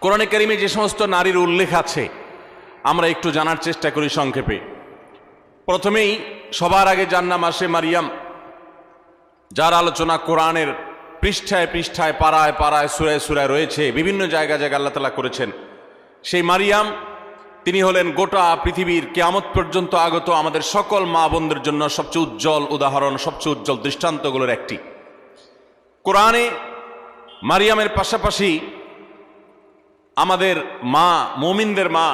কোরআনে কারিমে যে সমস্ত নারীর উল্লেখ আছে আমরা একটু জানার চেষ্টা করি সংক্ষেপে। প্রথমেই সবার আগে যার নাম আসে মারিয়াম, যার আলোচনা কোরআনের পৃষ্ঠায় পৃষ্ঠায় পাড়ায় পাড়ায় সুরায় সুরায় রয়েছে, বিভিন্ন জায়গায় জায়গায় আল্লাহ তাআলা করেছেন। সেই মারিয়াম তিনি হলেন গোটা পৃথিবীর কিয়ামত পর্যন্ত আগত আমাদের সকল মা বোনদের জন্য সবচেয়ে উজ্জ্বল উদাহরণ, সবচেয়ে উজ্জ্বল দৃষ্টান্তগুলোর একটি। কোরআনে মারিয়ামের পাশাপাশি আমাদের মা, মুমিনদের মা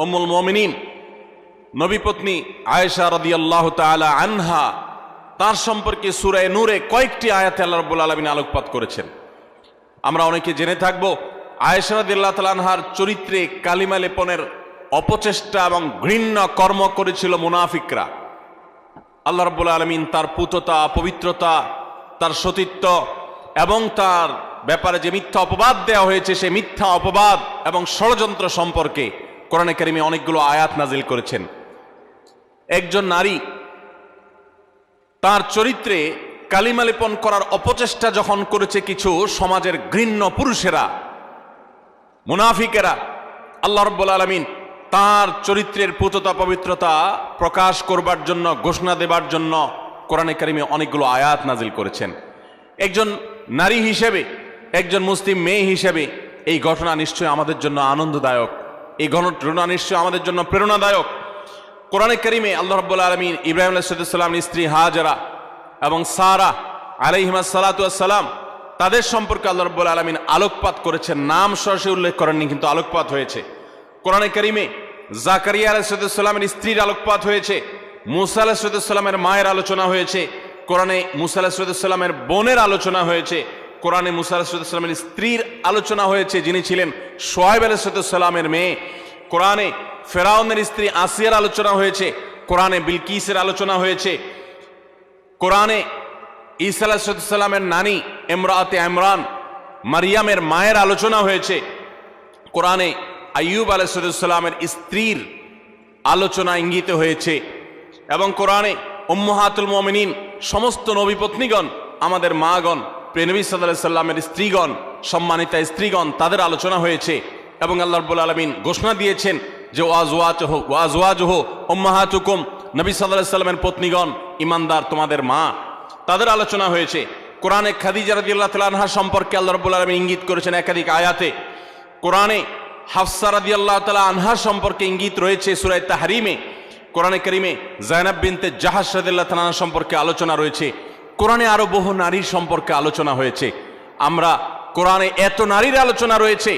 উম্মুল মুমিনিন নবীপত্নী আয়েশা রাদিয়াল্লাহু তাআলা আনহা, তার সম্পর্কে সূরা নূরে কয়েকটি আয়াতে আল্লাহ রাব্বুল আলামিন আলোকপাত করেছেন। আমরা অনেকে জেনে থাকব আয়েশা রাদিয়াল্লাহু তাআলা আনহার চরিত্রে কালিমা লেপনের অপচেষ্টা এবং ঘৃণ্য কর্ম করেছিল মুনাফিকরা। আল্লাহ রাব্বুল আলামিন তার পুততা, পবিত্রতা, তার সতীত্ব এবং তার ব্যাপারে যে মিথ্যা অপবাদ দেওয়া হয়েছে সেই মিথ্যা অপবাদ এবং ষড়যন্ত্র সম্পর্কে কোরআনে কারিমে অনেকগুলো আয়াত নাজিল করেছেন। একজন নারী তার চরিত্রে কালিমা লেপন করার অপচেষ্টা যখন করেছে কিছু সমাজের ঘৃণ্য পুরুষেরা, মুনাফিকেরা, আল্লাহ রাব্বুল আলামিন তার চরিত্রের পুততা পবিত্রতা প্রকাশ করবার জন্য, ঘোষণা দেবার জন্য কোরআনে কারিমে অনেকগুলো আয়াত নাজিল করেছেন। একজন নারী হিসেবে, একজন মুসলিম মেয়ে হিসেবে এই ঘটনা নিশ্চয়ই আমাদের জন্য আনন্দদায়ক, এই ঘটনা নিশ্চয়ই আমাদের জন্য প্রেরণাদায়ক। কোরআনে কারিমে আল্লাহ রাব্বুল আলামিন ইব্রাহিম আলাইহিস সালামের স্ত্রী হাজেরা এবং সারা আলাইহিমাস সালাতু ওয়াস সালাম, তাদের সম্পর্কে আল্লাহ রাব্বুল আলামিন আলোকপাত করেছেন। নাম সরাসরি উল্লেখ করেননি, কিন্তু আলোকপাত হয়েছে। কোরআনে কারিমে জাকারিয়া আলাইহিস সালামের স্ত্রীর আলোকপাত হয়েছে, মুসা আলাইহিস সালামের মায়ের আলোচনা হয়েছে, কোরআনে মুসা আলাইহিস সালামের বোনের আলোচনা হয়েছে, কোরআনে মুসা আলাইহিস সালামের স্ত্রীর আলোচনা হয়েছে যিনি ছিলেন শুআয়ব আলাইহিস সালামের মেয়ে, কোরআনে ফেরাউনের স্ত্রী আসিয়ার আলোচনা হয়েছে, কোরআনে বিলকিসের আলোচনা হয়েছে, কোরআনে ঈসা আলাইহিস সালামের নানি ইমরাতে ইমরান মারিয়ামের মায়ের আলোচনা হয়েছে, কোরআনে আইয়ুব আলাইহিস সালামের স্ত্রীর আলোচনা ইঙ্গিত হয়েছে, এবং কোরআনে উম্মাহাতুল মুমিনিন সমস্ত নবী পত্নীগণ, আমাদের মাগণ, প্রিয় নবী সাল্লাল্লাহু আলাইহি সাল্লামের স্ত্রীগণ, সম্মানিতা স্ত্রীগণ, তাদের আলোচনা হয়েছে। এবং আল্লাহ রাব্বুল আলামিন ঘোষণা দিয়েছেন যে ওয়াজওয়াজুহু উম্মাহাতুকুম, নবী সাল্লাল্লাহু আলাইহি সাল্লামের পত্নীগণ, ঈমানদার তোমাদের মা, তাদের আলোচনা হয়েছে। কোরআনে খাদিজা রাদিয়াল্লাহু তাআলা আনহা সম্পর্কে আল্লাহ রাব্বুল আলামিন ইঙ্গিত করেছেন একাধিক আয়াতে। কোরআনে হাফসা রাদিয়াল্লাহু তাআলা আনহা সম্পর্কে ইঙ্গিত রয়েছে সূরা তাহরিমে। কোরআনে কারিমে যায়েনাব বিনতে জাহাশ রাদিয়াল্লাহু তাআলা আনহা সম্পর্কে আলোচনা রয়েছে। কোরআনে আরো বহু নারীর সম্পর্কে আলোচনা হয়েছে। আমরা কোরআনে এত নারীর আলোচনা রয়েছে,